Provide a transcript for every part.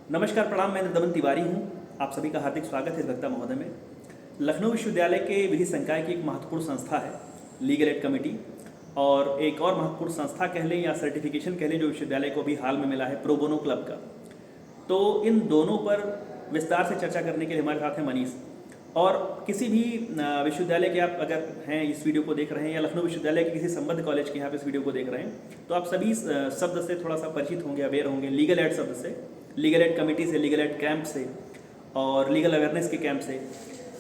नमस्कार, प्रणाम। मैं दमन तिवारी हूँ। आप सभी का हार्दिक स्वागत है इस वक्ता महोदय में। लखनऊ विश्वविद्यालय के विधि संकाय की एक महत्वपूर्ण संस्था है लीगल एड कमेटी, और एक और महत्वपूर्ण संस्था कह लें या सर्टिफिकेशन कह लें जो विश्वविद्यालय को अभी हाल में मिला है, प्रो बोनो क्लब का। तो इन दोनों पर विस्तार से चर्चा करने के लिए हमारे साथ हैं मनीष। और किसी भी विश्वविद्यालय के आप अगर हैं इस वीडियो को देख रहे हैं, या लखनऊ विश्वविद्यालय के किसी संबद्ध कॉलेज के यहाँ पे इस वीडियो को देख रहे हैं, तो आप सभी शब्द से थोड़ा सा परिचित होंगे, अवेयर होंगे। लीगल एड शब्द से, लीगल एड कमेटी से, लीगल एड कैंप से, और लीगल अवेयरनेस के कैंप से।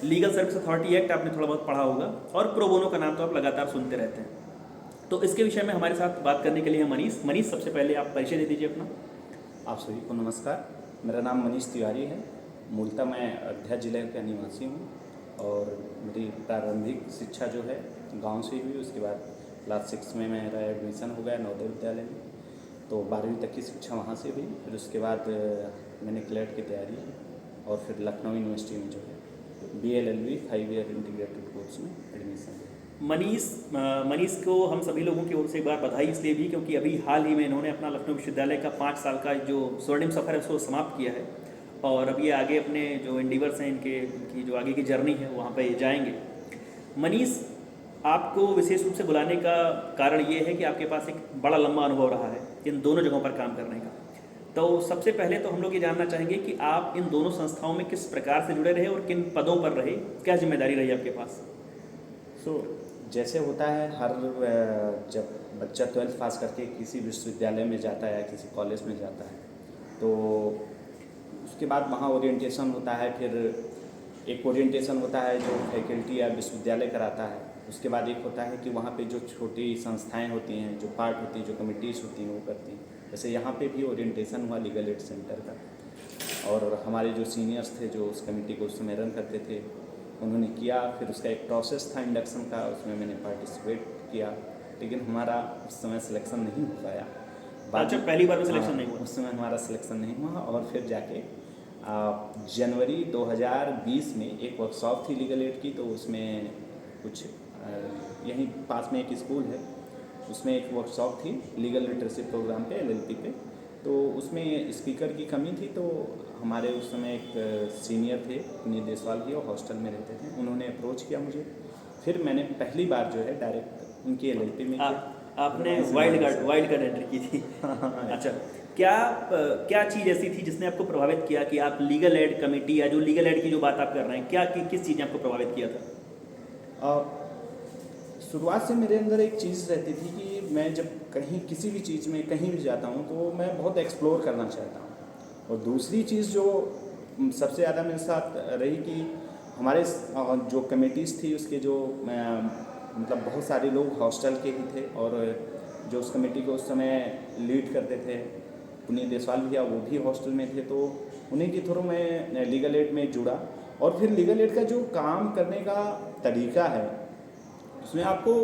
लीगल सर्विस अथॉरिटी एक्ट आपने थोड़ा बहुत पढ़ा होगा, और प्रो बोनो का नाम तो आप लगातार सुनते रहते हैं। तो इसके विषय में हमारे साथ बात करने के लिए मनीष, सबसे पहले आप परिचय दे दीजिए अपना। आप सभी को नमस्कार। मेरा नाम मनीष तिवारी है। मूलतः मैं अयोध्या जिले का निवासी हूँ और मेरी प्रारंभिक शिक्षा जो है गांव से हुई। उसके बाद क्लास 6 में मेरा एडमिशन हो गया नवोदय विद्यालय में, तो 12वीं तक की शिक्षा वहाँ से हुई। फिर उसके बाद मैंने क्लेट की तैयारी की और फिर लखनऊ यूनिवर्सिटी में जो है BLLB 5 ईयर इंटीग्रेटेड कोर्स में एडमिशन लिया। मनीष को हम सभी लोगों की ओर से एक बार बधाई इसलिए भी क्योंकि अभी हाल ही में इन्होंने अपना लखनऊ विश्वविद्यालय का 5 साल का जो स्वर्णिम सफ़र है उसको समाप्त किया है, और अब ये आगे अपने जो एंडीवर्स हैं इनकी जो आगे की जर्नी है वहाँ पे जाएंगे। मनीष, आपको विशेष रूप से बुलाने का कारण ये है कि आपके पास एक बड़ा लंबा अनुभव रहा है इन दोनों जगहों पर काम करने का। तो सबसे पहले तो हम लोग ये जानना चाहेंगे कि आप इन दोनों संस्थाओं में किस प्रकार से जुड़े रहे और किन पदों पर रहे, क्या जिम्मेदारी रही आपके पास? जैसे होता है हर जब बच्चा 12th पास करके किसी विश्वविद्यालय में जाता है या किसी कॉलेज में जाता है, तो उसके बाद वहाँ ओरिएंटेशन होता है। फिर एक ओरिएंटेशन होता है जो फैकल्टी या विश्वविद्यालय कराता है। उसके बाद एक होता है कि वहाँ पे जो छोटी संस्थाएं होती हैं, जो पार्ट होती हैं, जो कमिटीज़ होती हैं, वो करती हैं। जैसे यहाँ पे भी ओरिएंटेशन हुआ लीगल एड सेंटर का, और हमारे जो सीनियर्स थे जो उस कमेटी को उस समय रन करते थे उन्होंने किया। फिर उसका एक प्रोसेस था इंडक्शन का, उसमें मैंने पार्टिसिपेट किया, लेकिन हमारा उस समय सिलेक्शन नहीं हो पाया। अच्छा, पहली बार में सिलेक्शन नहीं हुआ? उस समय हमारा सिलेक्शन नहीं हुआ। और फिर जाके जनवरी 2020 में एक वर्कशॉप थी लीगल एड की, तो उसमें कुछ यहीं पास में एक स्कूल है, उसमें एक वर्कशॉप थी लीगल लिटरेसी प्रोग्राम पे, LLP पे। तो उसमें स्पीकर की कमी थी, तो हमारे उस समय एक सीनियर थे पुनीत देसवाल जी, और हॉस्टल में रहते थे, उन्होंने अप्रोच किया मुझे। फिर मैंने पहली बार जो है डायरेक्ट उनकी LLP में आपने वाइल्ड कार्ड एंट्री की थी? अच्छा, क्या चीज़ ऐसी थी जिसने आपको प्रभावित किया कि आप लीगल एड कमेटी या जो लीगल एड की जो बात आप कर रहे हैं, किस चीज़ ने आपको प्रभावित किया था? शुरुआत से मेरे अंदर एक चीज़ रहती थी कि मैं जब कहीं किसी भी चीज़ में कहीं भी जाता हूँ तो मैं बहुत एक्सप्लोर करना चाहता हूँ। और दूसरी चीज़ जो सबसे ज़्यादा मेरे साथ रही कि हमारे जो कमेटीज़ थी उसके जो मतलब बहुत सारे लोग हॉस्टल के ही थे, और जो उस कमेटी को उस समय लीड करते थे पुनीत देसवाल भैया, वो भी हॉस्टल में थे। तो उन्हीं के थ्रू मैं लीगल एड में जुड़ा। और फिर लीगल एड का जो काम करने का तरीका है उसमें आपको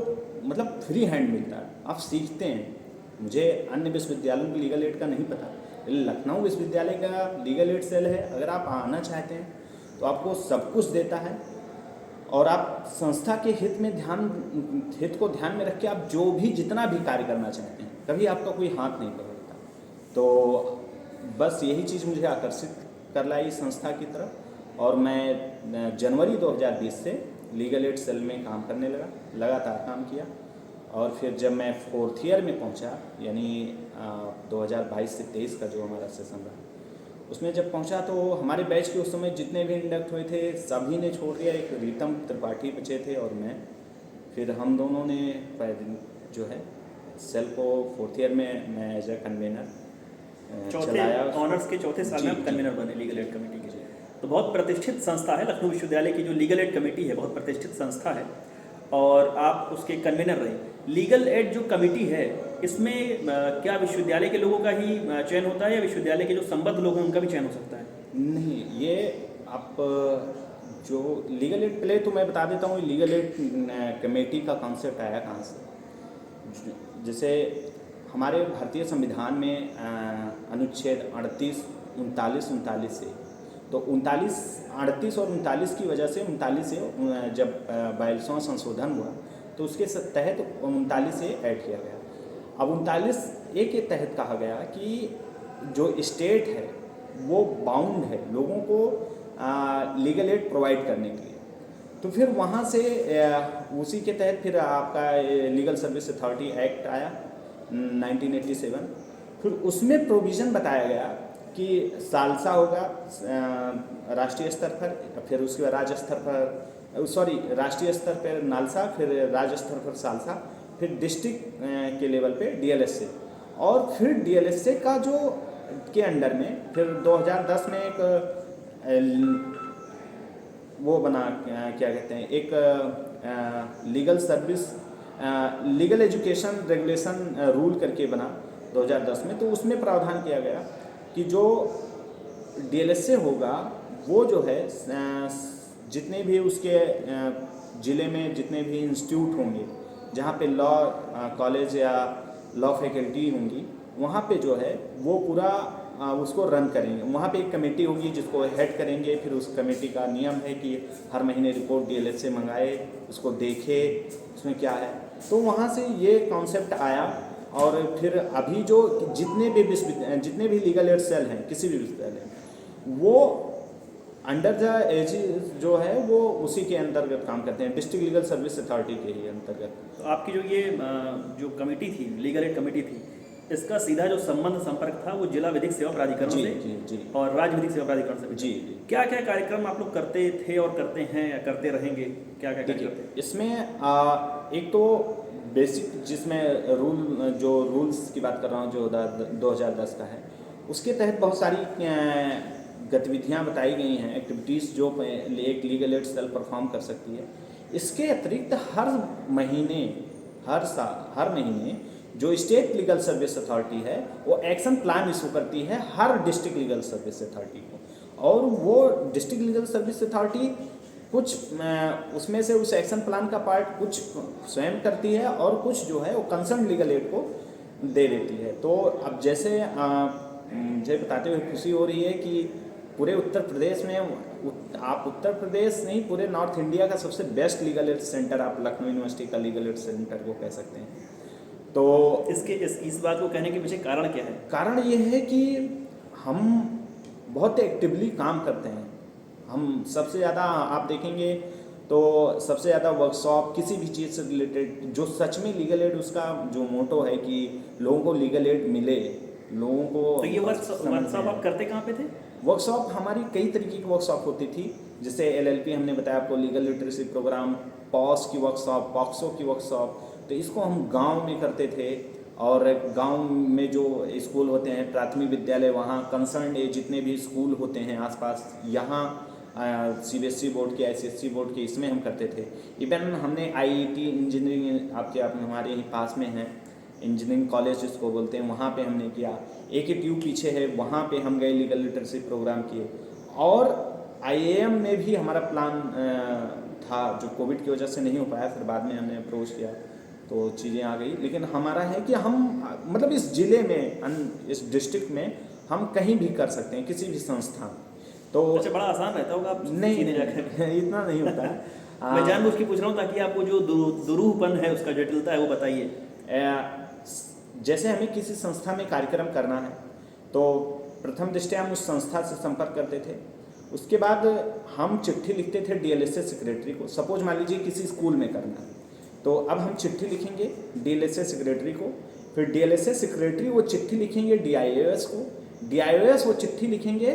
मतलब फ्री हैंड मिलता है, आप सीखते हैं। मुझे अन्य विश्वविद्यालयों की लीगल एड का नहीं पता, लखनऊ विश्वविद्यालय का लीगल एड सेल है, अगर आप आना चाहते हैं तो आपको सब कुछ देता है, और आप संस्था के हित को ध्यान में रख के आप जो भी जितना भी कार्य करना चाहते हैं, कभी आपका कोई हाथ नहीं पकड़ता। तो बस यही चीज़ मुझे आकर्षित कर लाई संस्था की तरफ, और मैं जनवरी 2020 से लीगल एड सेल में काम करने लगा, लगातार काम किया। और फिर जब मैं 4th ईयर में पहुंचा, यानी 2022 से 23 का जो हमारा सेशन रहा, उसमें जब पहुंचा तो हमारे बैच के उस समय जितने भी इंडक्ट हुए थे सभी ने छोड़ दिया। एक रीतम त्रिपाठी बचे थे और मैं। फिर हम दोनों ने जो है सेल को 4th ईयर में मैं एज ए कन्वेनर चलाया। ऑनर्स के चौथे साल में कन्वेनर बने लीगल एड कमेटी के। तो बहुत प्रतिष्ठित संस्था है लखनऊ विश्वविद्यालय की जो लीगल एड कमेटी है, बहुत प्रतिष्ठित संस्था है, और आप उसके कन्वेनर रहे। लीगल एड जो कमेटी है इसमें क्या विश्वविद्यालय के लोगों का ही चयन होता है, या विश्वविद्यालय के जो संबद्ध लोग हैं उनका भी चयन हो सकता है? नहीं, ये आप जो लीगल एड, पहले तो मैं बता देता हूँ लीगल एड कमेटी का कॉन्सेप्ट आया कहाँ से। जैसे हमारे भारतीय संविधान में अनुच्छेद 38, 39 से, तो 38 और 39 की वजह से 39 से जब 42वां संशोधन हुआ तो उसके तहत 39 से ऐड किया गया। अब 39A के तहत कहा गया कि जो स्टेट है वो बाउंड है लोगों को लीगल एड प्रोवाइड करने के लिए। तो फिर वहाँ से उसी के तहत फिर आपका लीगल सर्विस अथॉरिटी एक्ट आया 1987। फिर उसमें प्रोविज़न बताया गया कि सालसा होगा राष्ट्रीय स्तर पर, फिर उसके बाद राज्य स्तर पर राष्ट्रीय स्तर पर नालसा, फिर राज्य स्तर पर सालसा, फिर डिस्ट्रिक्ट के लेवल पे डीएलएसए, और फिर डीएलएसए का जो के अंडर में फिर 2010 में एक वो बना, क्या कहते हैं, एक legal service legal education regulation rule करके बना 2010 में। तो उसमें प्रावधान किया गया कि जो डीएलएसए होगा वो जो है जितने भी उसके ज़िले में जितने भी इंस्टीट्यूट होंगे जहाँ पे लॉ कॉलेज या लॉ फैकल्टी होंगी, वहाँ पे जो है वो पूरा उसको रन करेंगे। वहाँ पे एक कमेटी होगी जिसको हेड करेंगे। फिर उस कमेटी का नियम है कि हर महीने रिपोर्ट डीएलएसए मंगाए, उसको देखे उसमें क्या है। तो वहाँ से ये कॉन्सेप्ट आया, और फिर अभी जो जितने भी लीगल एड सेल हैं किसी भी विश्वविद्यालय में, वो अंडर द एज जो है वो उसी के अंतर्गत काम करते हैं, डिस्ट्रिक्ट लीगल सर्विस अथॉरिटी के ही अंतर्गत। तो आपकी जो ये जो कमेटी थी, लीगल एड कमेटी थी, इसका सीधा जो संपर्क था वो जिला विधिक सेवा प्राधिकरण से जी और राज्य विधिक सेवा प्राधिकरण से। जी। क्या क्या कार्यक्रम आप लोग करते थे और करते हैं या करते रहेंगे? क्या क्या करते हैं इसमें? एक तो बेसिक जिसमें रूल्स की बात कर रहा हूँ जो 2010 का है, उसके तहत बहुत सारी गतिविधियाँ बताई गई हैं, एक्टिविटीज़ जो एक लीगल एड सेल परफॉर्म कर सकती है। इसके अतिरिक्त हर महीने जो स्टेट लीगल सर्विस अथॉरिटी है वो एक्शन प्लान इशू करती है हर डिस्ट्रिक्ट लीगल सर्विस अथॉरिटी को, और वो डिस्ट्रिक्ट लीगल सर्विस अथॉरिटी कुछ उसमें से उस एक्शन प्लान का पार्ट कुछ स्वयं करती है और कुछ जो है वो कंसर्न लीगल एड को दे देती है। तो अब जैसे मुझे बताते हुए खुशी हो रही है कि पूरे उत्तर प्रदेश में आप उत्तर प्रदेश नहीं पूरे नॉर्थ इंडिया का सबसे बेस्ट लीगल एड सेंटर आप लखनऊ यूनिवर्सिटी का लीगल एड सेंटर को कह सकते हैं। तो इस बात को कहने के पीछे कारण क्या है? कारण ये है कि हम बहुत एक्टिवली काम करते हैं। हम सबसे ज़्यादा आप देखेंगे तो सबसे ज़्यादा वर्कशॉप किसी भी चीज़ से रिलेटेड जो सच में लीगल एड, उसका जो मोटो है कि लोगों को लीगल एड मिले, लोगों को। तो ये वर्कशॉप आप करते कहाँ पे थे? वर्कशॉप हमारी कई तरीके की वर्कशॉप होती थी, जैसे एलएलपी हमने बताया आपको, लीगल लिटरेसी प्रोग्राम, पॉस की वर्कशॉप, पॉक्सो की वर्कशॉप। तो इसको हम गांव में करते थे, और गांव में जो स्कूल होते हैं प्राथमिक विद्यालय, वहाँ कंसर्न जितने भी स्कूल होते हैं आसपास, यहाँ सीबीएसई बोर्ड के, आईसीएसई बोर्ड के, इसमें हम करते थे। इवन हमने आईआईटी इंजीनियरिंग आपके हमारे ही पास में है, इंजीनियरिंग कॉलेज जिसको बोलते हैं, वहाँ पे हमने किया। AKTU पीछे है, वहाँ पे हम गए, लीगल लिटरेसी प्रोग्राम किए। और IAM में भी हमारा प्लान था, जो कोविड की वजह से नहीं हो पाया, फिर बाद में हमने अप्रोच किया तो चीज़ें आ गई। लेकिन हमारा है कि हम मतलब इस ज़िले में, इस डिस्ट्रिक्ट में हम कहीं भी कर सकते हैं, किसी भी संस्थान। तो अच्छा, बड़ा आसान रहता होगा आप नहीं जाकर? इतना नहीं होता है। मैं जानबूझ के पूछ रहा हूँ ताकि आपको जो दुरूहपन है, उसका जटिलता है, वो बताइए। जैसे हमें किसी संस्था में कार्यक्रम करना है तो प्रथम दृष्टया हम उस संस्था से संपर्क करते थे। उसके बाद हम चिट्ठी लिखते थे डीएलएसए सेक्रेटरी को। सपोज मान लीजिए किसी स्कूल में करना है, तो अब हम चिट्ठी लिखेंगे डीएलएसए सेक्रेटरी को, फिर डीएलएसए सेक्रेटरी वो चिट्ठी लिखेंगे DIOS को, DIOS वो चिट्ठी लिखेंगे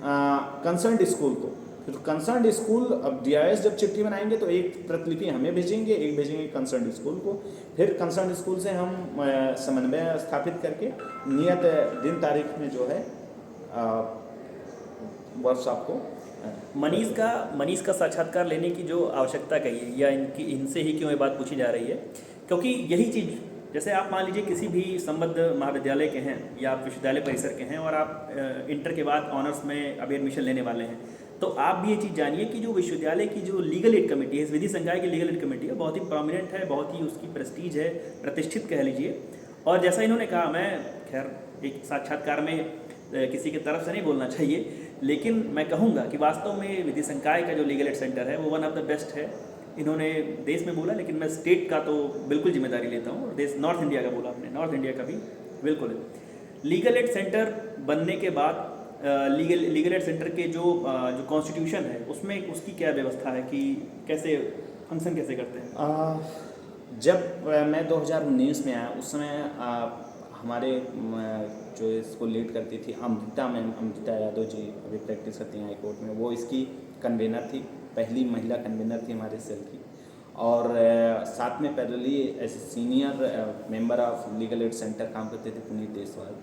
कंसर्न्ड स्कूल को, फिर कंसर्न्ड स्कूल, अब DIOS जब चिट्ठी बनाएंगे तो एक प्रतिलिपि हमें भेजेंगे, एक भेजेंगे कंसर्न्ड स्कूल को, फिर कंसर्न्ड स्कूल से हम समन्वय स्थापित करके नियत दिन तारीख में जो है वर्कशॉप को। मनीष का साक्षात्कार लेने की जो आवश्यकता कही है, या इनसे ही क्यों ये बात पूछी जा रही है, क्योंकि यही चीज़, जैसे आप मान लीजिए किसी भी संबद्ध महाविद्यालय के हैं या आप विश्वविद्यालय परिसर के हैं और आप इंटर के बाद ऑनर्स में अभी एडमिशन लेने वाले हैं, तो आप भी ये चीज़ जानिए कि जो विश्वविद्यालय की जो लीगल एड कमेटी है, इस विधि संकाय की लीगल एड कमेटी है, बहुत ही प्रोमिनेंट है, बहुत ही उसकी प्रेस्टीज है, प्रतिष्ठित कह लीजिए। और जैसा इन्होंने कहा, मैं खैर एक साक्षात्कार में किसी की तरफ से नहीं बोलना चाहिए, लेकिन मैं कहूँगा कि वास्तव में विधि संकाय का जो लीगल एड सेंटर है वो वन ऑफ द बेस्ट है। इन्होंने देश में बोला, लेकिन मैं स्टेट का तो बिल्कुल जिम्मेदारी लेता हूँ, और देश नॉर्थ इंडिया का बोला आपने, नॉर्थ इंडिया का भी बिल्कुल है। लीगल एड सेंटर बनने के बाद लीगल एड सेंटर के जो कॉन्स्टिट्यूशन है उसमें उसकी क्या व्यवस्था है कि कैसे फंक्शन कैसे करते हैं? जब मैं 2019 में आया उस समय हमारे जो इसको लीड करती थी अमृता यादव जी अभी प्रैक्टिस करती हैं हाई कोर्ट में, वो इसकी कन्वेनर थी, पहली महिला कन्वेनर थी हमारे सेल की। और साथ में parallelly as senior member of legal aid centre काम करते थे पुनीत देसवाल।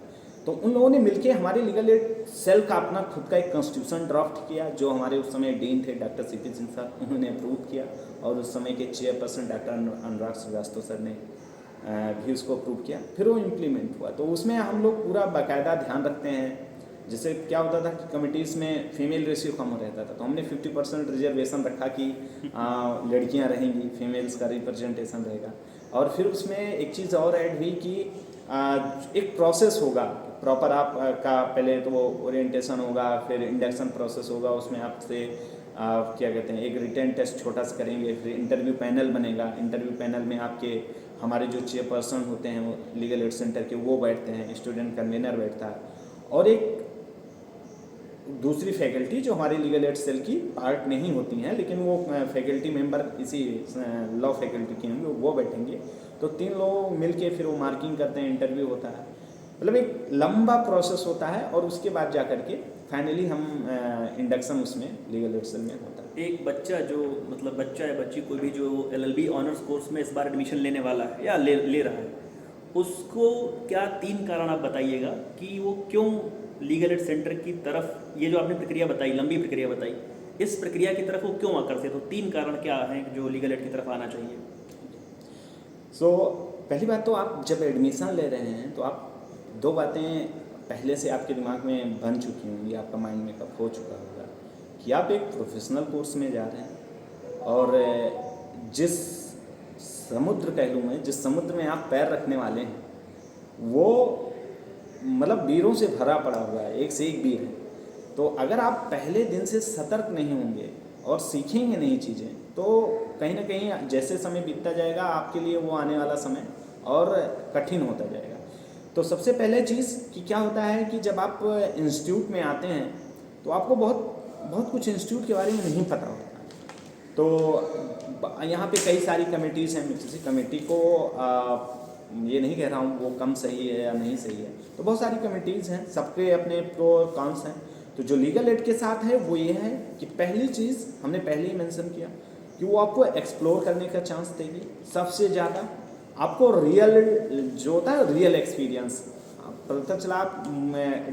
तो उन लोगों ने मिलके हमारे लीगल एड सेल का अपना खुद का एक कॉन्स्टिट्यूशन ड्राफ्ट किया, जो हमारे उस समय डीन थे डॉक्टर सीपी सिंह साहब, उन्होंने अप्रूव किया। और उस समय के चेयरपर्सन डॉक्टर अनुराग श्रीवास्तव सर ने भी उसको अप्रूव किया। फिर वो इम्प्लीमेंट हुआ। तो उसमें हम लोग पूरा बाकायदा ध्यान रखते हैं। जैसे क्या होता था कि कमिटीज़ में फीमेल रेशियो कम हो रहता था, तो हमने 50% रिजर्वेशन रखा कि लड़कियां रहेंगी, फीमेल्स का रिप्रेजेंटेशन रहेगा। और फिर उसमें एक चीज़ और ऐड हुई कि एक प्रोसेस होगा प्रॉपर, आप का पहले तो वो ओरिएंटेशन होगा, फिर इंडक्शन प्रोसेस होगा, उसमें आपसे क्या कहते हैं एक रिटन टेस्ट छोटा सा करेंगे, फिर इंटरव्यू पैनल बनेगा। इंटरव्यू पैनल में आपके हमारे जो चेयरपर्सन होते हैं वो लीगल एड सेंटर के वो बैठते हैं, स्टूडेंट कन्वेनर बैठता है, और एक दूसरी फैकल्टी जो हमारे लीगल एड सेल की पार्ट नहीं होती हैं लेकिन वो फैकल्टी मेंबर इसी लॉ फैकल्टी के होंगे, वो बैठेंगे। तो 3 लोग मिलके फिर वो मार्किंग करते हैं, इंटरव्यू होता है, मतलब एक लंबा प्रोसेस होता है। और उसके बाद जा करके फाइनली हम इंडक्शन उसमें लीगल एड सेल में होता है। एक बच्चा जो मतलब बच्चा या बच्ची कोई भी जो LLB ऑनर्स कोर्स में इस बार एडमिशन लेने वाला है या ले रहा है, उसको क्या 3 कारण आप बताइएगा कि वो क्यों लीगल एड सेंटर की तरफ, ये जो आपने प्रक्रिया बताई, लंबी प्रक्रिया बताई, इस प्रक्रिया की तरफ वो क्यों आकर्षित हो? 3 कारण क्या हैं जो लीगल एड की तरफ आना चाहिए? पहली बात तो आप जब एडमिशन ले रहे हैं तो आप 2 बातें पहले से आपके दिमाग में बन चुकी होंगी, आपका माइंड मेकअप हो चुका होगा कि आप एक प्रोफेशनल कोर्स में जा रहे हैं, और जिस समुद्र कह लूँ मैं, जिस समुद्र में आप पैर रखने वाले हैं वो मतलब वीरों से भरा पड़ा हुआ है, एक से एक वीर है। तो अगर आप पहले दिन से सतर्क नहीं होंगे और सीखेंगे नहीं चीज़ें, तो कहीं ना कहीं जैसे समय बीतता जाएगा आपके लिए वो आने वाला समय और कठिन होता जाएगा। तो सबसे पहले चीज़ कि क्या होता है कि जब आप इंस्टीट्यूट में आते हैं तो आपको बहुत कुछ इंस्टीट्यूट के बारे में नहीं पता होता। तो यहाँ पे कई सारी कमेटीज़ हैं, मैं किसी कमेटी को ये नहीं कह रहा हूँ वो कम सही है या नहीं सही है, तो बहुत सारी कमेटीज़ हैं, सबके अपने प्रो और कॉन्स हैं। तो जो लीगल एड के साथ है वो ये है कि पहली चीज़ हमने पहले ही मेंशन किया कि वो आपको एक्सप्लोर करने का चांस देगी। सबसे ज़्यादा आपको रियल जो होता है रियल एक्सपीरियंस पता चला। आप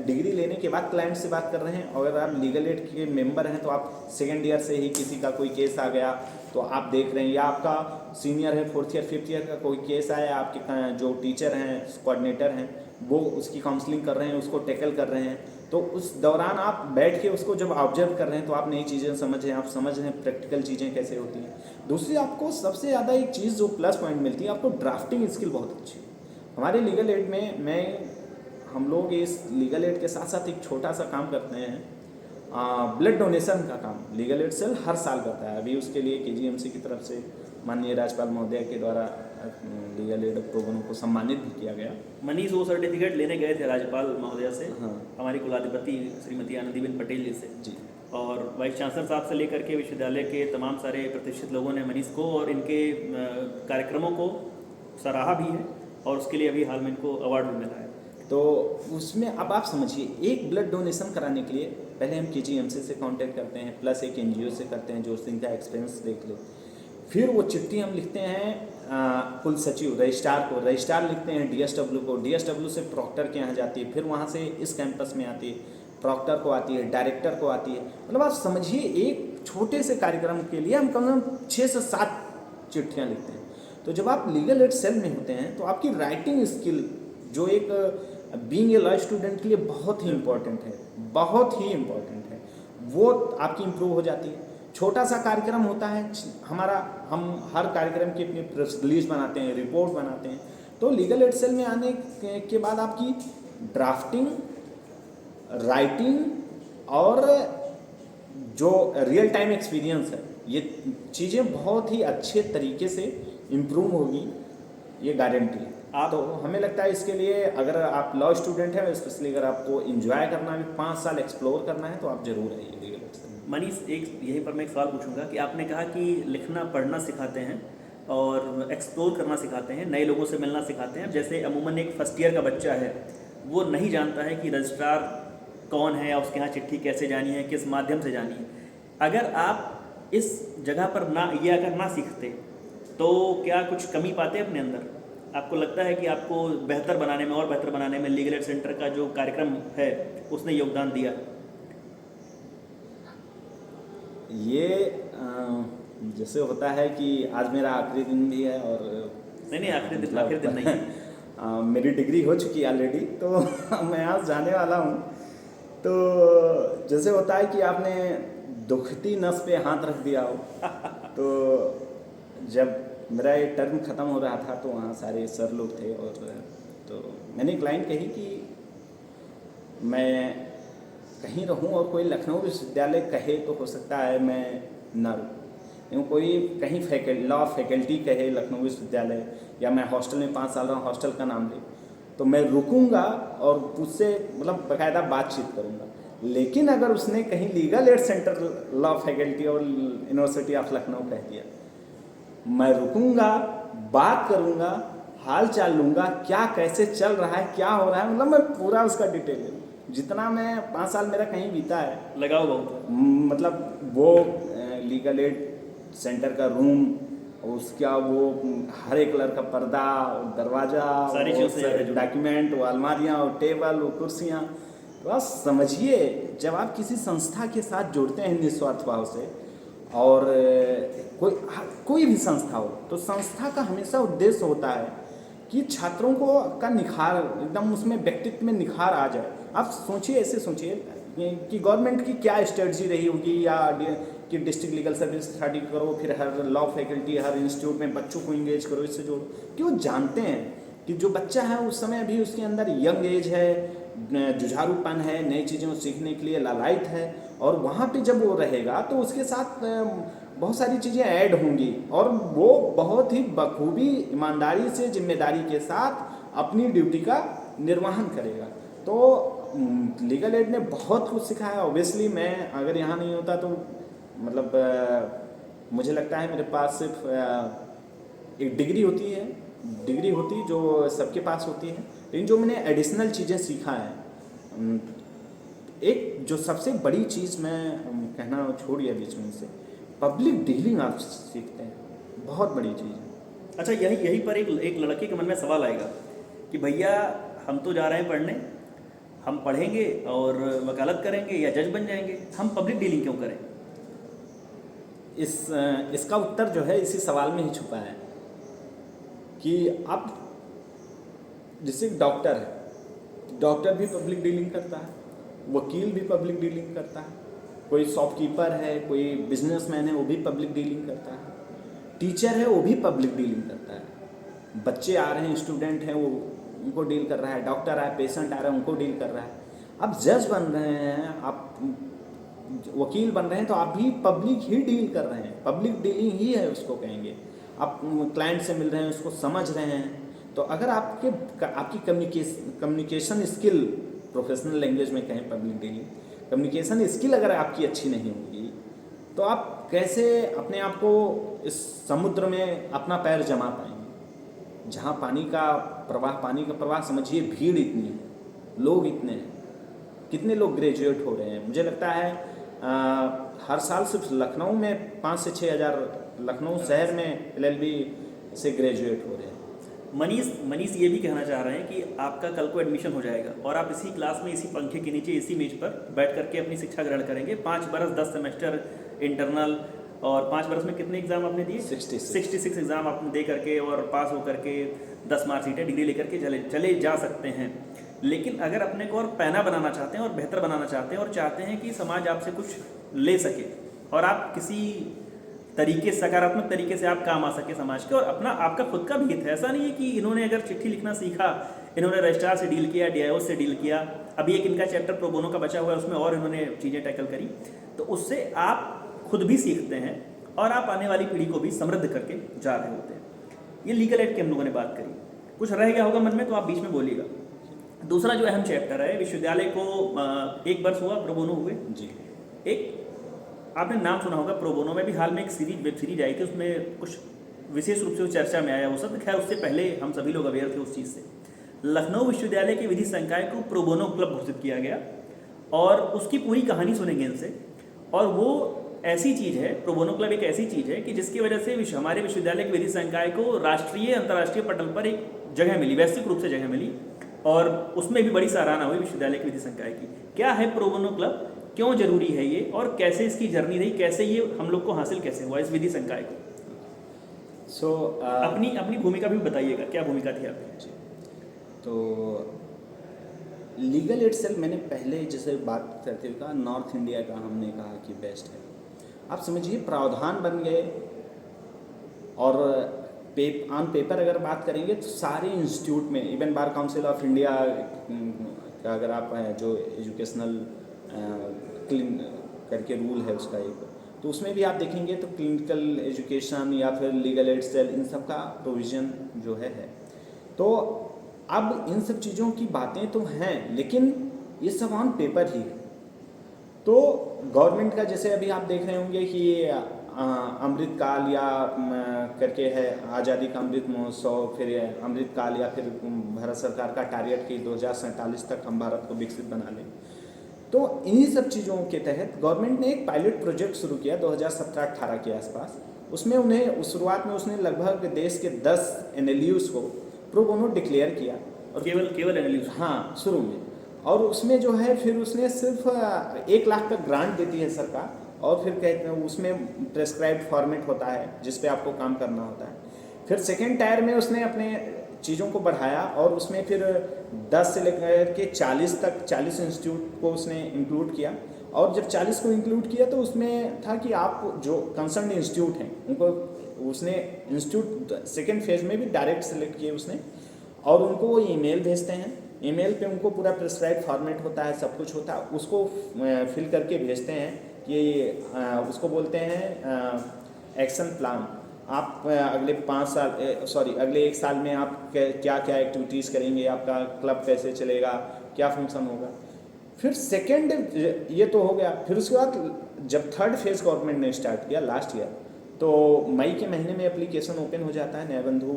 डिग्री लेने के बाद क्लाइंट से बात कर रहे हैं, और अगर आप लीगल एड के मेंबर हैं तो आप सेकेंड ईयर से ही किसी का कोई केस आ गया तो आप देख रहे हैं, या आपका सीनियर है 4th ईयर 5th ईयर का कोई केस आया, आपके जो टीचर हैं कोऑर्डिनेटर हैं वो उसकी काउंसलिंग कर रहे हैं, उसको टैकल कर रहे हैं। तो उस दौरान आप बैठ के उसको जब ऑब्जर्व कर रहे हैं तो आप नई चीज़ें समझ रहे हैं, आप समझ रहे हैं प्रैक्टिकल चीज़ें कैसे होती हैं। दूसरी आपको सबसे ज़्यादा एक चीज़ जो प्लस पॉइंट मिलती है, आपको ड्राफ्टिंग स्किल बहुत अच्छी है। हमारे लीगल एड में हम लोग इस लीगल एड के साथ साथ एक छोटा सा काम करते हैं, ब्लड डोनेशन का काम लीगल एड सेल हर साल करता है। अभी उसके लिए KGMC की तरफ से माननीय राज्यपाल महोदय के द्वारा लीगल एड प्रोग्राम को सम्मानित भी किया गया। मनीष वो सर्टिफिकेट लेने गए थे राज्यपाल महोदय से, हाँ। हमारी कुलाधिपति श्रीमती आनंदीबेन पटेल जी से जी। और वाइस चांसलर साहब से लेकर के विश्वविद्यालय के तमाम सारे प्रतिष्ठित लोगों ने मनीष को और इनके कार्यक्रमों को सराहा भी है, और उसके लिए अभी हाल में इनको अवार्ड भी मिला है। तो उसमें अब आप समझिए, एक ब्लड डोनेशन कराने के लिए पहले हम KGMC से कांटेक्ट करते हैं, प्लस एक NGO से करते हैं जो इनका एक्सपेंस देख ले। फिर वो चिट्ठी हम लिखते हैं कुल सचिव रजिस्ट्रार को, रजिस्ट्रार लिखते हैं DSW को, DSW से प्रॉक्टर के यहाँ जाती है, फिर वहाँ से इस कैंपस में आती है, प्रॉक्टर को आती है, डायरेक्टर को आती है। मतलब आप समझिए एक छोटे से कार्यक्रम के लिए हम कम से कम 6 से 7 चिट्ठियाँ लिखते हैं। तो जब आप लीगल एड सेल में होते हैं तो आपकी राइटिंग स्किल जो एक बीइंग ए लॉ स्टूडेंट के लिए बहुत ही इम्पोर्टेंट है, बहुत ही इम्पोर्टेंट है, वो आपकी इम्प्रूव हो जाती है। छोटा सा कार्यक्रम होता है हमारा, हम हर कार्यक्रम की अपनी प्रेस रिलीज बनाते हैं, रिपोर्ट बनाते हैं। तो लीगल एड सेल में आने के बाद आपकी ड्राफ्टिंग, राइटिंग और जो रियल टाइम एक्सपीरियंस है, ये चीज़ें बहुत ही अच्छे तरीके से इम्प्रूव होगी, ये गारंटी है। आप तो हमें लगता है इसके लिए अगर आप लॉ स्टूडेंट हैं, स्पेशली अगर आपको इंजॉय करना है, 5 साल एक्सप्लोर करना है, तो आप जरूर आइए लीगल एड से। मनीष, एक यहीं पर मैं एक सवाल पूछूंगा कि आपने कहा कि लिखना पढ़ना सिखाते हैं और एक्सप्लोर करना सिखाते हैं, नए लोगों से मिलना सिखाते हैं। जैसे अमूमन एक फर्स्ट ईयर का बच्चा है, वो नहीं जानता है कि रजिस्ट्रार कौन है या उसके यहाँ चिट्ठी कैसे जानी है, किस माध्यम से जानी है। अगर आप इस जगह पर ना ये अगर ना सीखते तो क्या कुछ कमी पाते अपने अंदर? आपको लगता है कि आपको बेहतर बनाने में और बेहतर बनाने में लीगल एड सेंटर का जो कार्यक्रम है उसने योगदान दिया? ये जैसे होता है कि आज मेरा आखिरी दिन भी है और नहीं, आखिरी दिन नहीं है। मेरी डिग्री हो चुकी है ऑलरेडी, तो मैं आज जाने वाला हूँ। तो जैसे होता है कि आपने दुखती नस पे हाथ रख दिया हो। तो जब मेरा ये टर्म ख़त्म हो रहा था तो वहाँ सारे सर लोग थे, और तो मैंने एक लाइन कही कि मैं कहीं रहूं और कोई लखनऊ विश्वविद्यालय कहे तो हो सकता है मैं ना रहूं, कोई कहीं लॉ फैकल्टी कहे लखनऊ विश्वविद्यालय, या मैं हॉस्टल में 5 साल रहा हॉस्टल का नाम ले, तो मैं रुकूंगा और उससे मतलब बाकायदा बातचीत करूंगा। लेकिन अगर उसने कहीं legal aid centre law faculty और यूनिवर्सिटी ऑफ लखनऊ कह दिया, मैं रुकूंगा, बात करूंगा, हाल चाल लूँगा, क्या कैसे चल रहा है, क्या हो रहा है, मतलब मैं पूरा उसका डिटेल लूँ। जितना मैं 5 साल मेरा कहीं बीता है, लगाओ बहुत, मतलब वो लीगल एड सेंटर का रूम, उसका वो हरे कलर का पर्दा, दरवाज़ा, सारी चीज़ें, डॉक्यूमेंट, वो अलमारियाँ, वो टेबल, वो कुर्सियाँ, तो आप समझिए जब आप किसी संस्था के साथ जुड़ते हैं निस्वार्थ भाव से, और कोई भी संस्था हो, तो संस्था का हमेशा उद्देश्य होता है कि छात्रों को का निखार, एकदम उसमें व्यक्तित्व में निखार आ जाए। आप सोचिए, ऐसे सोचिए कि गवर्नमेंट की क्या स्ट्रेटजी रही होगी, या कि डिस्ट्रिक्ट लीगल सर्विस स्टडी करो, फिर हर लॉ फैकल्टी, हर इंस्टीट्यूट में बच्चों को इंगेज करो, इससे जोड़ो, कि वो जानते हैं कि जो बच्चा है उस समय अभी उसके अंदर यंग एज है, जुझारूपन है, नई चीज़ों सीखने के लिए लालायित है, और वहाँ पे जब वो रहेगा तो उसके साथ बहुत सारी चीज़ें ऐड होंगी, और वो बहुत ही बखूबी, ईमानदारी से, जिम्मेदारी के साथ अपनी ड्यूटी का निर्वहन करेगा। तो लीगल एड ने बहुत कुछ सिखाया। ऑब्वियसली मैं अगर यहाँ नहीं होता तो मतलब मुझे लगता है मेरे पास सिर्फ एक डिग्री होती जो सबके पास होती है, लेकिन जो मैंने एडिशनल चीज़ें सीखा है, एक जो सबसे बड़ी चीज़ मैं कहना छोड़ दिया बीच में से, पब्लिक डीलिंग आप सीखते हैं, बहुत बड़ी चीज़ है। अच्छा, यहीं पर एक लड़के के मन में सवाल आएगा कि भैया हम तो जा रहे हैं पढ़ने, हम पढ़ेंगे और वकालत करेंगे या जज बन जाएंगे, हम पब्लिक डीलिंग क्यों करें? इसका उत्तर जो है इसी सवाल में ही छुपा है कि आप जैसे डॉक्टर है, डॉक्टर भी पब्लिक डीलिंग करता है, वकील भी पब्लिक डीलिंग करता है, कोई शॉपकीपर है, कोई बिजनेसमैन है, वो भी पब्लिक डीलिंग करता है, टीचर है वो भी पब्लिक डीलिंग करता है, बच्चे आ रहे हैं, स्टूडेंट हैं, वो उनको डील कर रहा है, डॉक्टर आए, पेशेंट आ रहा है, उनको डील कर रहा है। आप जज बन रहे हैं, आप वकील बन रहे हैं, तो आप भी पब्लिक ही डील कर रहे हैं, पब्लिक डीलिंग ही है उसको कहेंगे। आप क्लाइंट से मिल रहे हैं, उसको समझ रहे हैं, तो अगर आपकी कम्युनिकेशन स्किल, प्रोफेशनल लैंग्वेज में कहें पब्लिक डीलिंग, कम्युनिकेशन स्किल अगर आपकी अच्छी नहीं होगी, तो आप कैसे अपने आप को इस समुद्र में अपना पैर जमा पाएंगे, जहाँ पानी का प्रवाह समझिए, भीड़ इतनी है, लोग इतने हैं, कितने लोग ग्रेजुएट हो रहे हैं। मुझे लगता है हर साल सिर्फ लखनऊ में 5 से 6 हज़ार लखनऊ शहर में LLB से ग्रेजुएट हो रहे हैं। मनीष ये भी कहना चाह रहे हैं कि आपका कल को एडमिशन हो जाएगा और आप इसी क्लास में, इसी पंखे के नीचे, इसी मेज पर बैठ करके अपनी शिक्षा ग्रहण करेंगे। 5 बरस 10 सेमेस्टर इंटरनल, और 5 बरस में कितने एग्जाम आपने दिए? 66 एग्जाम आपने दे करके और पास हो करके 10 मार्कशीटें, डिग्री लेकर के चले जा सकते हैं। लेकिन अगर अपने को और पैना बनाना चाहते हैं और बेहतर बनाना चाहते हैं और चाहते हैं कि समाज आपसे कुछ ले सके और आप किसी तरीके, सकारात्मक तरीके से आप काम आ सके समाज के, और अपना आपका खुद का भी हित है। ऐसा नहीं है कि इन्होंने अगर चिट्ठी लिखना सीखा, इन्होंने रजिस्ट्रार से डील किया, DIO से डील किया, अभी एक इनका चैप्टर प्रो बोनो का बचा हुआ है, उसमें और इन्होंने चीज़ें टैकल करी, तो उससे आप खुद भी सीखते हैं और आप आने वाली पीढ़ी को भी समृद्ध करके जा रहे होते हैं। ये लीगल एड की हम लोगों ने बात करी। कुछ रह गया होगा मन में तो आप बीच में बोलिएगा। दूसरा जो अहम चैप्टर है, विश्वविद्यालय को 1 वर्ष हुआ प्रो बोनो हुए। जी। एक आपने नाम सुना होगा प्रो बोनो में भी हाल में एक वेब सीरीज आई थी, उसमें कुछ विशेष रूप से वो चर्चा में आया वो सब। खैर उससे पहले हम सभी लोग अवेयर थे उस चीज़ से। लखनऊ विश्वविद्यालय के विधि संकाय को प्रो बोनो क्लब घोषित किया गया और उसकी पूरी कहानी सुनेंगे इनसे। और वो ऐसी चीज़ है, प्रो बोनो क्लब एक ऐसी चीज़ है कि जिसकी वजह से हमारे विश्वविद्यालय के विधि संकाय को राष्ट्रीय अंतर्राष्ट्रीय पटल पर एक जगह मिली, वैश्विक रूप से जगह मिली, और उसमें भी बड़ी सराहना हुई विश्वविद्यालय के विधि संकाय की। क्या है प्रो बोनो क्लब, क्यों जरूरी है ये, और कैसे इसकी जर्नी रही, कैसे ये हम लोग को हासिल कैसे हुआ इस विधि संकाय को? अपनी भूमिका भी बताइएगा, क्या भूमिका थी आपकी? तो लीगल एड सेल मैंने पहले जैसे बात करते हुए कहा, नॉर्थ इंडिया का हमने कहा कि बेस्ट है। आप समझिए प्रावधान बन गए, और ऑन पेपर अगर बात करेंगे तो सारे इंस्टीट्यूट में, even bar council of India का अगर आप जो एजुकेशनल करके रूल है उसका एक, तो उसमें भी आप देखेंगे तो क्लिनिकल एजुकेशन या फिर लीगल एड सेल, इन सब का प्रोविज़न जो है। तो अब इन सब चीज़ों की बातें तो हैं, लेकिन ये सब ऑन पेपर ही है। तो गवर्नमेंट का जैसे अभी आप देख रहे होंगे कि अमृत काल या करके है, आज़ादी का अमृत महोत्सव, फिर अमृत काल, या फिर भारत सरकार का टारगेट कि 2047 तक हम भारत को विकसित बना लें। तो इन्हीं सब चीज़ों के तहत गवर्नमेंट ने एक पायलट प्रोजेक्ट शुरू किया 2017-18 के आसपास। उसमें उन्हें शुरुआत में उसने लगभग देश के 10 NLUs को प्रो बोनो डिक्लेयर किया, और केवल NLUs? हाँ, शुरू में। और उसमें जो है फिर उसने सिर्फ 1 लाख का ग्रांट देती है सरकार, और फिर कहते हैं उसमें प्रेस्क्राइब्ड फॉर्मेट होता है जिस पे आपको काम करना होता है। फिर सेकेंड टायर में उसने अपने चीज़ों को बढ़ाया, और उसमें फिर 10 से लेकर के 40 तक 40 इंस्टीट्यूट को उसने इंक्लूड किया। और जब 40 को इंक्लूड किया तो उसमें था कि आप जो कंसर्न इंस्टीट्यूट हैं उनको उसने इंस्टीट्यूट सेकेंड फेज में भी डायरेक्ट सेलेक्ट किए उसने, और उनको वो ईमेल भेजते हैं। ईमेल पे उनको पूरा प्रेस्क्राइब फॉर्मेट होता है, सब कुछ होता है, उसको फिल करके भेजते हैं कि उसको बोलते हैं एक्शन प्लान। आप अगले 5 साल अगले 1 साल में आप क्या क्या एक्टिविटीज़ करेंगे, आपका क्लब कैसे चलेगा, क्या फंक्शन होगा। फिर सेकेंड ये तो हो गया। फिर उसके बाद जब थर्ड फेज गवर्नमेंट ने स्टार्ट किया लास्ट ईयर, तो मई के महीने में एप्लीकेशन ओपन हो जाता है। न्यायबंधु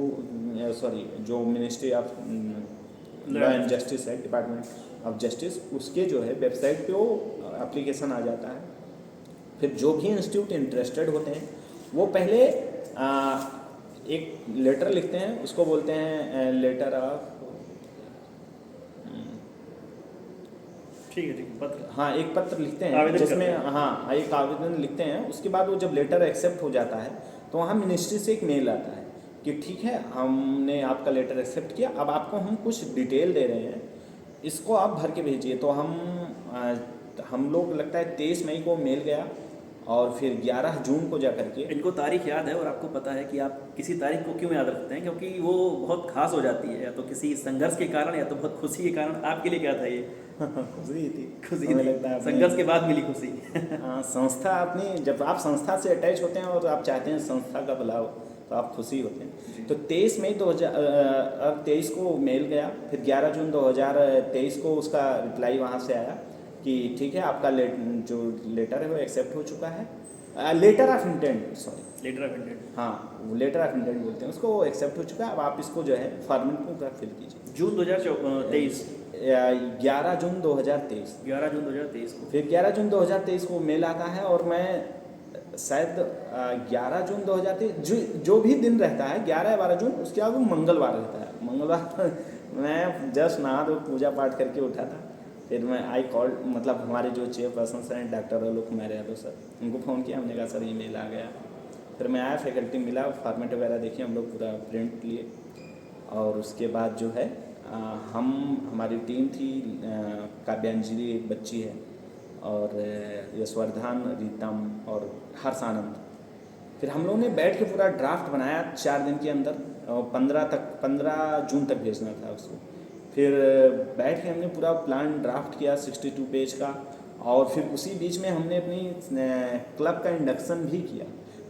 जो ministry of law and justice है, डिपार्टमेंट ऑफ जस्टिस, उसके जो है वेबसाइट पे वो एप्लीकेशन आ जाता है। फिर जो भी इंस्टीट्यूट इंटरेस्टेड होते हैं वो पहले एक लेटर लिखते हैं, उसको बोलते हैं लेटर ऑफ, ठीक है पत्र, हाँ, एक पत्र लिखते हैं जिसमें एक आवेदन लिखते हैं। उसके बाद वो जब लेटर एक्सेप्ट हो जाता है तो वहाँ मिनिस्ट्री से एक मेल आता है कि ठीक है, हमने आपका लेटर एक्सेप्ट किया, अब आपको हम कुछ डिटेल दे रहे हैं, इसको आप भर के भेजिए। तो हम लोग लगता है 23 मई को मेल गया, और फिर 11 जून को जा करके, इनको तारीख याद है और आपको पता है कि आप किसी तारीख को क्यों याद रखते हैं, क्योंकि वो बहुत खास हो जाती है, या तो किसी संघर्ष के कारण या तो बहुत खुशी के कारण। आपके लिए क्या था ये? खुशी थी, लगता है संघर्ष के बाद मिली खुशी। हाँ, संस्था अपनी, जब आप संस्था से अटैच होते हैं और आप चाहते हैं संस्था का भला हो तो आप खुशी होते हैं। तो 23 मई 2023 को मेल गया। फिर 11 जून 2023 को उसका रिप्लाई वहाँ से आया कि ठीक है, आपका जो लेटर है वो एक्सेप्ट हो चुका है। लेटर ऑफ इंटेंट, हाँ, वो लेटर ऑफ इंटेंट बोलते हैं उसको, वो एक्सेप्ट हो चुका है। अब आप इसको जो है फॉर्मेट को पूरा फिल कीजिए। जून 2023, 11 जून 2023 को। फिर 11 जून 2023 को मेल आता है, और मैं शायद 11 जून 2023 जो भी दिन रहता है 11 या 12 जून, उसके बाद वो मंगलवार रहता है। मंगलवार मैं जस्ट नहा धो पूजा पाठ करके उठा था। फिर मैं मतलब हमारे जो चेयरपर्सन हैं डॉक्टर आलोक कुमार यादव सर, उनको फ़ोन किया। हमने कहा सर ईमेल आ गया। फिर मैं आया, फैकल्टी मिला, फॉर्मेट वगैरह देखिए, हम लोग पूरा प्रिंट लिए, और उसके बाद जो है हमारी टीम थी, काव्यांजलि एक बच्ची है, और यशवर्धन, रीतम और हर्षानंद। फिर हम लोगों ने बैठ के पूरा ड्राफ्ट बनाया 4 दिन के अंदर, और 15 जून तक भेजना था उसको। फिर बैठ के हमने पूरा प्लान ड्राफ्ट किया 62 पेज का, और फिर उसी बीच में हमने अपनी क्लब का इंडक्शन भी किया।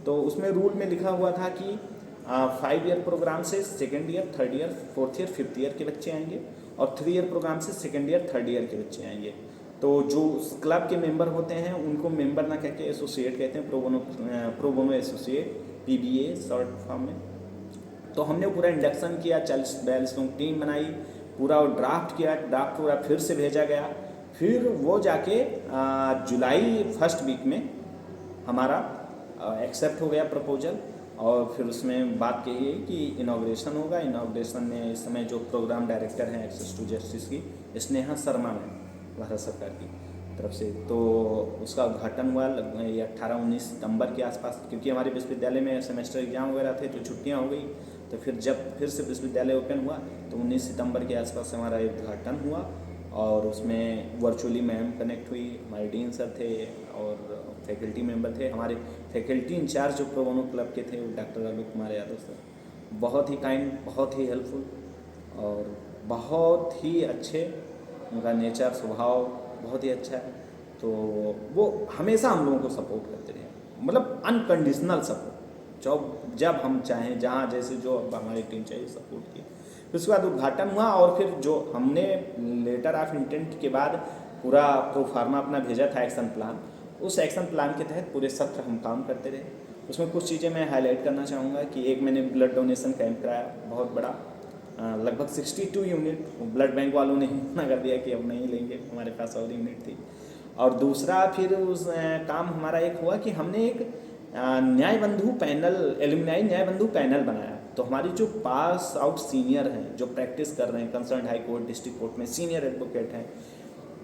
तो उसमें रूल में लिखा हुआ था कि 5 ईयर प्रोग्राम से 2nd year, 3rd year, 4th year, 5th year के बच्चे आएंगे और 3 ईयर प्रोग्राम से 2nd ईयर, 3rd ईयर के बच्चे आएंगे। तो जो क्लब के मेंबर होते हैं उनको मेंबर ना कहकर एसोसिएट कहते हैं, pro bono associate, PBA short form में। तो हमने पूरा इंडक्शन किया, 40-42 लोग टीम बनाई, पूरा ड्राफ्ट किया, ड्राफ्ट पूरा फिर से भेजा गया। फिर वो जाके जुलाई फर्स्ट वीक में हमारा एक्सेप्ट हो गया प्रपोजल, और फिर उसमें बात कही है कि इनाग्रेशन होगा। इनाग्रेशन में इस समय जो प्रोग्राम डायरेक्टर हैं एक्सेस टू जस्टिस की, स्नेहा शर्मा है भारत सरकार की तरफ से, तो उसका उद्घाटन हुआ ये 18-19 सितंबर के आसपास। क्योंकि हमारे विश्वविद्यालय में सेमेस्टर एग्जाम वगैरह थे तो छुट्टियां हो गई, तो फिर जब फिर से विश्वविद्यालय ओपन हुआ तो 19 सितंबर के आसपास हमारा उद्घाटन हुआ। और उसमें वर्चुअली मैम कनेक्ट हुई, हमारे डीन सर थे और फैकल्टी मेंबर थे। हमारे फैकल्टी इंचार्ज जो प्रो बोनो क्लब के थे वो डॉक्टर आलोक कुमार यादव सर, बहुत ही काइंड, बहुत ही हेल्पफुल और बहुत ही अच्छे, उनका नेचर स्वभाव बहुत ही अच्छा है। तो वो हमेशा हम लोगों को सपोर्ट करते रहे, मतलब अनकंडीशनल सपोर्ट, जब हम चाहें, जहाँ जैसे जो हमारी टीम चाहिए सपोर्ट किया। फिर उसके बाद उद्घाटन हुआ और फिर जो हमने लेटर ऑफ इंटेंट के बाद पूरा प्रोफार्मा अपना भेजा था एक्शन प्लान, उस एक्शन प्लान के तहत पूरे सत्र हम काम करते रहे। उसमें कुछ चीज़ें मैं हाईलाइट करना चाहूँगा कि एक मैंने ब्लड डोनेशन कैंप कराया बहुत बड़ा, लगभग 62 यूनिट। ब्लड बैंक वालों ने मना कर दिया कि अब नहीं लेंगे, हमारे पास और यूनिट थी। और दूसरा फिर उस काम हमारा एक हुआ कि हमने एक न्याय बंधु पैनल, एलुमनाई न्याय बंधु पैनल बनाया। तो हमारी जो पास आउट सीनियर हैं, जो प्रैक्टिस कर रहे हैं concern high court, district court में सीनियर एडवोकेट हैं,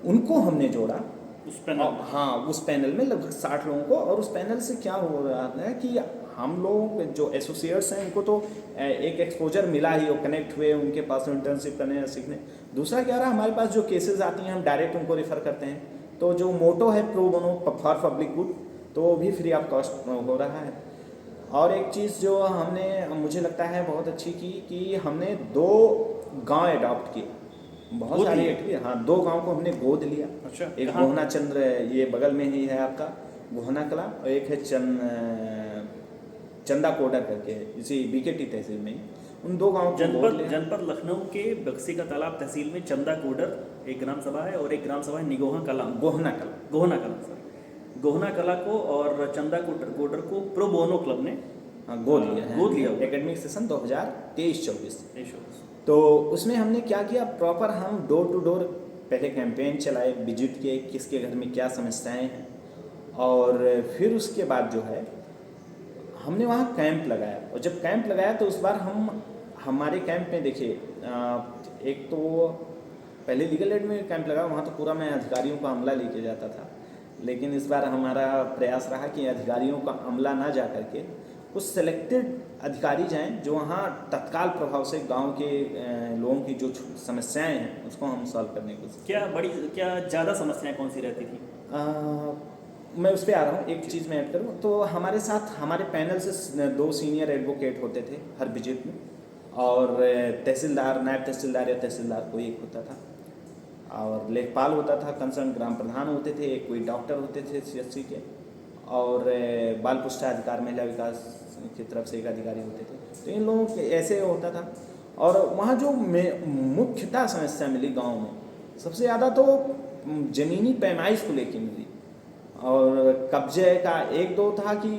उनको हमने जोड़ा उस पैनल। हाँ, उस पैनल में लगभग 60 लोगों को। और उस पैनल से क्या हो रहा है कि हम लोग जो एसोसिएट्स हैं उनको तो एक एक्सपोजर मिला ही, वो कनेक्ट हुए, उनके पास इंटर्नशिप करने या सीखने। दूसरा क्या रहा, हमारे पास जो केसेस आती हैं हम डायरेक्ट उनको रेफ़र करते हैं। तो जो मोटो है pro bono for public good, तो वो भी फ्री ऑफ कॉस्ट हो रहा है। और एक चीज़ जो हमने, मुझे लगता है बहुत अच्छी की, कि हमने 2 गांव अडॉप्ट किए, बहुत सारी एक्टिविटी। हाँ, 2 गांव को हमने गोद लिया। अच्छा, एक गोहना चंद्र, ये बगल में ही है आपका गोहना कला, और एक है चंदा कोडर करके, इसी बीकेटी तहसील में ही। उन 2 गाँव को गोद लिया। जनपद लखनऊ के बक्सी का तालाब तहसील में चंदा कोडर एक ग्राम सभा है और एक ग्राम सभा है निगोहा कला, गोहना कला, गोहना कला को और चंदा कोडर को प्रो बोनो क्लब ने गोद लिया एकेडमिक सेशन 2023-24। तो उसमें हमने क्या किया, प्रॉपर हम डोर टू डोर पहले कैंपेन चलाए, विजिट किए किसके घर में क्या समस्याएं हैं, और फिर उसके बाद जो है हमने वहाँ कैंप लगाया। और जब कैंप लगाया तो उस बार हमारे कैंप में देखिए, एक तो पहले लीगल एड में कैंप लगा, वहाँ तो पूरा मैं अधिकारियों का अमला लेके जाता था। लेकिन इस बार हमारा प्रयास रहा कि अधिकारियों का अमला ना जा करके कुछ सेलेक्टेड अधिकारी जाएं, जो वहाँ तत्काल प्रभाव से गांव के लोगों की जो समस्याएं हैं उसको हम सॉल्व करने की कोशिश। क्या ज़्यादा समस्याएं कौन सी रहती थी? मैं उस पर आ रहा हूँ, एक चीज़ मैं ऐड करूँ तो हमारे साथ हमारे पैनल से 2 सीनियर एडवोकेट होते थे हर विजिट में, और तहसीलदार, नायब तहसीलदार या तहसीलदार कोई एक होता था, और लेखपाल होता था, कंसर्न ग्राम प्रधान होते थे, एक कोई डॉक्टर होते थे CSC के, और बाल पुष्टाधिकार महिला विकास की तरफ से एक अधिकारी होते थे। तो इन लोगों के ऐसे होता था। और वहाँ जो मुख्यतः समस्या मिली गांव में, सबसे ज़्यादा तो ज़मीनी पैमाइश को लेके मिली, और कब्जे का 1-2 था कि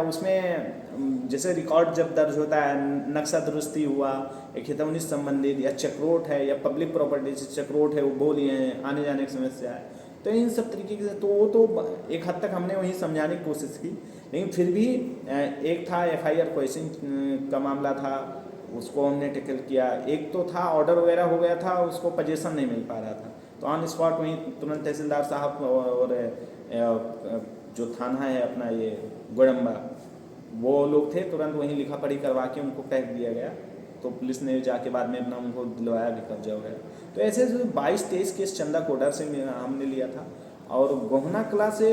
उसमें जैसे रिकॉर्ड जब दर्ज होता है, नक्शा दुरुस्ती हुआ, एक हितौनी संबंधित या चक्रोट है या पब्लिक प्रॉपर्टी से चक्रोट है, वो बोली है, आने जाने की समस्या है, तो इन सब तरीके से तो वो तो एक हद तक हमने वही समझाने की कोशिश की। लेकिन फिर भी एक था FIR क्वेश्चन का मामला था, उसको हमने टैकल किया। एक तो था ऑर्डर वगैरह हो गया था, उसको पोजीशन नहीं मिल पा रहा था, तो ऑन स्पॉट वहीं तुरंत तहसीलदार साहब और जो थाना है अपना ये गोड़म्बा, वो लोग थे, तुरंत वहीं लिखा पढ़ी करवा के उनको कह दिया गया। तो पुलिस ने जाके बाद में अपना उनको दिलवाया भी, कब्जा वगैरह। तो ऐसे 22-23 केस चंदा कोडर से हमने लिया था। और गोहना कला से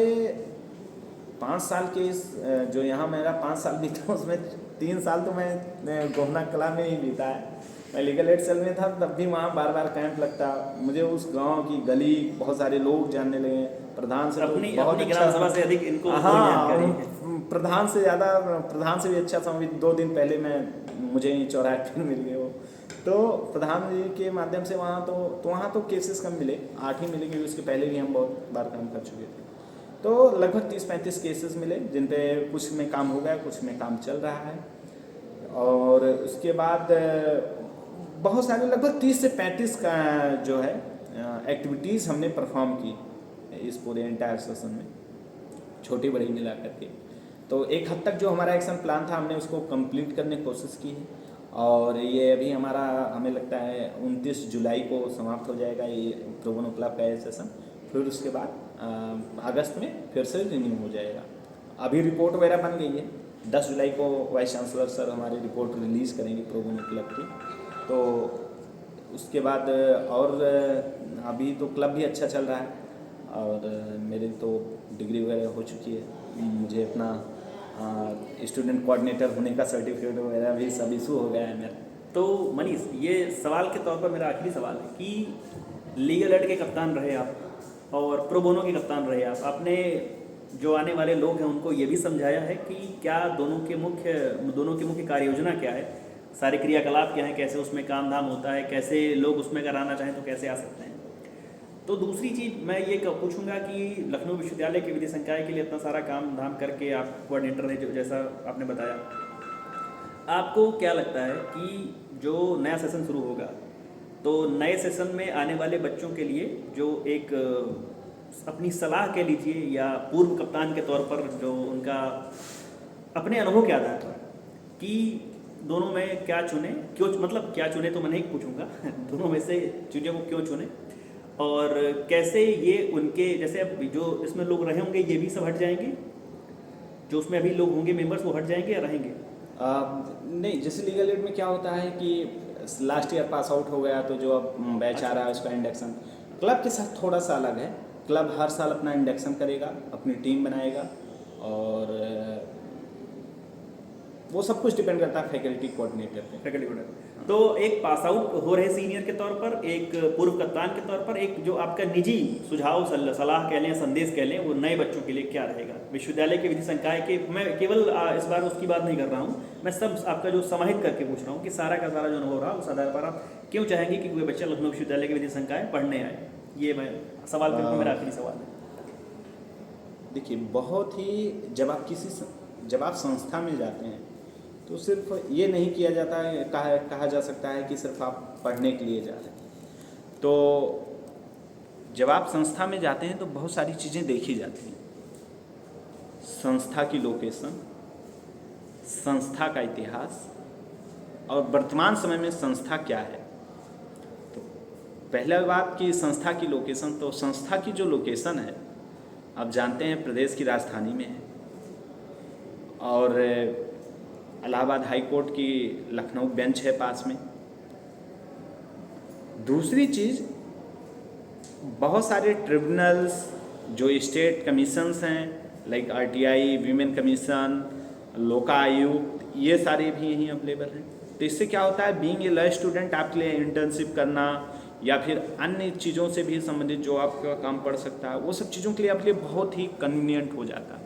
5 साल केस, जो यहाँ मेरा 5 साल बीता उसमें 3 साल तो मैं गोहना कला में ही बीता है। मैं लीगल एड सेल में था, तब भी वहाँ बार बार कैंप लगता, मुझे उस गांव की गली बहुत सारे लोग जानने लगे, प्रधान से तो अपनी बहुत अपनी अच्छा। ग्राम सभा से अधिक इनको पूरी हाँ, जानकारी है। प्रधान से ज़्यादा, प्रधान से भी अच्छा समझ 2 दिन पहले मुझे ही चौराहे पर मिल गए वो। तो प्रधान जी के माध्यम से वहाँ तो केसेस कम मिले, 8 ही मिले, क्योंकि उसके पहले भी हम बहुत बार काम कर चुके थे। तो लगभग 30-35 केसेस मिले, जिन पे कुछ में काम हो गया, कुछ में काम चल रहा है। और उसके बाद बहुत सारे लगभग 30 से 35 का जो है एक्टिविटीज़ हमने परफॉर्म की इस पूरे एंटायर सेशन में, छोटी बड़ी मिला करके। तो एक हद तक जो हमारा एक्शन प्लान था हमने उसको कंप्लीट करने की कोशिश की है। और ये अभी हमारा, हमें लगता है 29 जुलाई को समाप्त हो जाएगा ये प्रो बोनो क्लब का ये सेशन। फिर उसके बाद अगस्त में फिर से रिन्यू हो जाएगा। अभी रिपोर्ट वगैरह बन गई है, 10 जुलाई को वाइस चांसलर सर हमारी रिपोर्ट रिलीज़ करेंगे प्रो बोनो क्लब की। तो उसके बाद और अभी तो क्लब भी अच्छा चल रहा है, और मेरी तो डिग्री वगैरह हो चुकी है, मुझे अपना स्टूडेंट कोऑर्डिनेटर होने का सर्टिफिकेट वगैरह भी सब इशू हो गया है मेरा। तो मनीष, ये सवाल के तौर पर मेरा आखिरी सवाल है कि लीगल एड के कप्तान रहे आप और प्रो बोनो के कप्तान रहे आप, आपने जो आने वाले लोग हैं उनको ये भी समझाया है कि क्या दोनों की मुख्य कार्य योजना क्या है, सारे क्रियाकलाप क्या हैं, कैसे उसमें काम धाम होता है, कैसे लोग उसमें अगर आना चाहें तो कैसे आ सकते हैं। तो दूसरी चीज़ मैं ये पूछूंगा कि लखनऊ विश्वविद्यालय के विधि संकाय के लिए इतना सारा काम धाम करके आप कोऑर्डिनेटर हैं, जो जैसा आपने बताया, आपको क्या लगता है कि जो नया सेशन शुरू होगा तो नए सेशन में आने वाले बच्चों के लिए जो एक अपनी सलाह कह लीजिए या पूर्व कप्तान के तौर पर जो उनका अपने अनुभव के आधार पर कि दोनों में क्या चुने, क्यों, मतलब क्या चुने तो मैं नहीं पूछूंगा दोनों में से चीज़ों को क्यों चुने, और कैसे ये उनके जैसे अब जो इसमें लोग रहे होंगे ये भी सब हट जाएंगे, जो उसमें अभी लोग होंगे मेंबर्स वो हट जाएंगे या रहेंगे? नहीं, जैसे लीगल एड में क्या होता है कि लास्ट ईयर पास आउट हो गया तो जो अब बैच आ रहा है उसका इंडक्शन क्लब के साथ थोड़ा सा अलग है। क्लब हर साल अपना इंडक्शन करेगा, अपनी टीम बनाएगा, और वो सब कुछ डिपेंड करता है फैकल्टी कोऑर्डिनेटर पे। फैकल्टी कोऑर्डिनेटर तो एक पास आउट हो रहे सीनियर के तौर पर, एक पूर्व कप्तान के तौर पर, एक जो आपका निजी सुझाव सलाह कह लें, संदेश कह लें, वो नए बच्चों के लिए क्या रहेगा विश्वविद्यालय के विधि संकाय के? मैं केवल इस बार उसकी बात नहीं कर रहा हूँ, मैं सब आपका जो समाहित करके पूछ रहा हूँ कि सारा का सारा जो अनुभव रहा उस आधार पर आप क्यों चाहेंगे कि कोई बच्चा लखनऊ विश्वविद्यालय के विधि संकाय पढ़ने आए? ये मैं सवाल बिल्कुल मेरा आखिरी सवाल है। देखिए, बहुत ही जब आप संस्था में जाते हैं तो सिर्फ ये नहीं किया जाता है, कहा जा सकता है कि सिर्फ आप पढ़ने के लिए जा रहे हैं। तो जब आप संस्था में जाते हैं तो बहुत सारी चीज़ें देखी जाती हैं। संस्था की लोकेशन, संस्था का इतिहास, और वर्तमान समय में संस्था क्या है। तो पहला बात कि संस्था की लोकेशन, तो संस्था की जो लोकेशन है आप जानते हैं प्रदेश की राजधानी में है, और इलाहाबाद हाई कोर्ट की लखनऊ बेंच है पास में। दूसरी चीज़, बहुत सारे ट्रिब्यूनल्स जो स्टेट कमीशंस हैं like RTI, women commission, Lokayukta, ये सारे भी यहीं अवेलेबल हैं। तो इससे क्या होता है, बीइंग ए लॉ स्टूडेंट आपके लिए इंटर्नशिप करना या फिर अन्य चीज़ों से भी संबंधित जो आपका काम पड़ सकता है, वो सब चीज़ों के लिए आपके लिए बहुत ही कन्वीनियंट हो जाता है,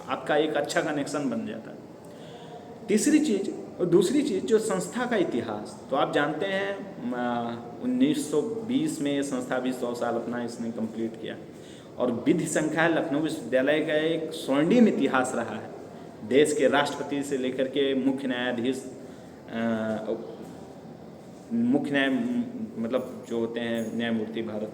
आपका एक अच्छा कनेक्शन बन जाता है। तीसरी चीज़ और दूसरी चीज़ जो संस्था का इतिहास, तो आप जानते हैं 1920 में ये संस्था भी 100 साल अपना इसने कंप्लीट किया, और विधि संकाय लखनऊ विश्वविद्यालय का एक स्वर्णिम इतिहास रहा है। देश के राष्ट्रपति से लेकर के मुख्य न्यायाधीश, मतलब जो होते हैं न्यायमूर्ति भारत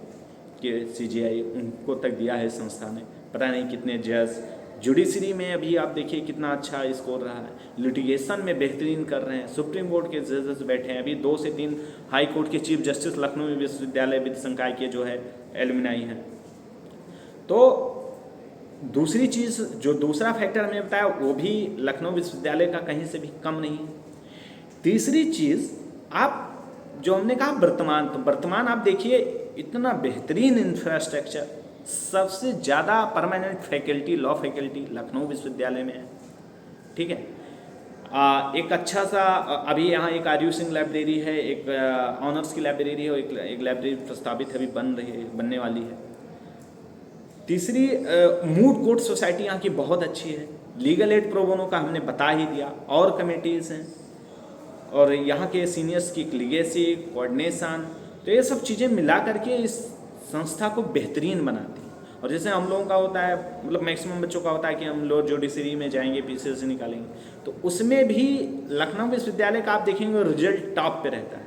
के CJI, उनको तक दिया है संस्था ने। पता नहीं कितने जज, जुडिशरी में अभी आप देखिए कितना अच्छा स्कोर रहा है, लिटिगेशन में बेहतरीन कर रहे हैं, सुप्रीम कोर्ट के जजेस बैठे हैं, अभी 2 से 3 हाई कोर्ट के चीफ जस्टिस लखनऊ विश्वविद्यालय विधि संकाय के जो है एलुमनाई हैं। तो दूसरी चीज़, जो दूसरा फैक्टर हमने बताया, वो भी लखनऊ विश्वविद्यालय का कहीं से भी कम नहीं है। तीसरी चीज़, आप जो हमने कहा वर्तमान, तो वर्तमान आप देखिए इतना बेहतरीन इंफ्रास्ट्रक्चर, सबसे ज़्यादा permanent faculty, law faculty Lucknow विश्वविद्यालय में है। ठीक है, एक अच्छा सा अभी यहाँ एक आर यू सिंह लाइब्रेरी है, एक ऑनर्स की लाइब्रेरी है, एक लाइब्रेरी प्रस्तावित है, अभी बनने वाली है। तीसरी मूड कोर्ट सोसाइटी यहाँ की बहुत अच्छी है। लीगल एड प्रो बोनो का हमने बता ही दिया, और कमेटीज़ हैं और यहाँ के सीनियर्स की लिगेसी, कोऑर्डिनेशन, तो ये सब चीज़ें मिला करके इस संस्था को बेहतरीन बनाती हैं। और जैसे हम लोगों का होता है, मतलब मैक्सिमम बच्चों का होता है कि हम लोग जुडिशरी में जाएंगे, पीसीएल से निकालेंगे, तो उसमें भी लखनऊ विश्वविद्यालय का आप देखेंगे रिजल्ट टॉप पे रहता है।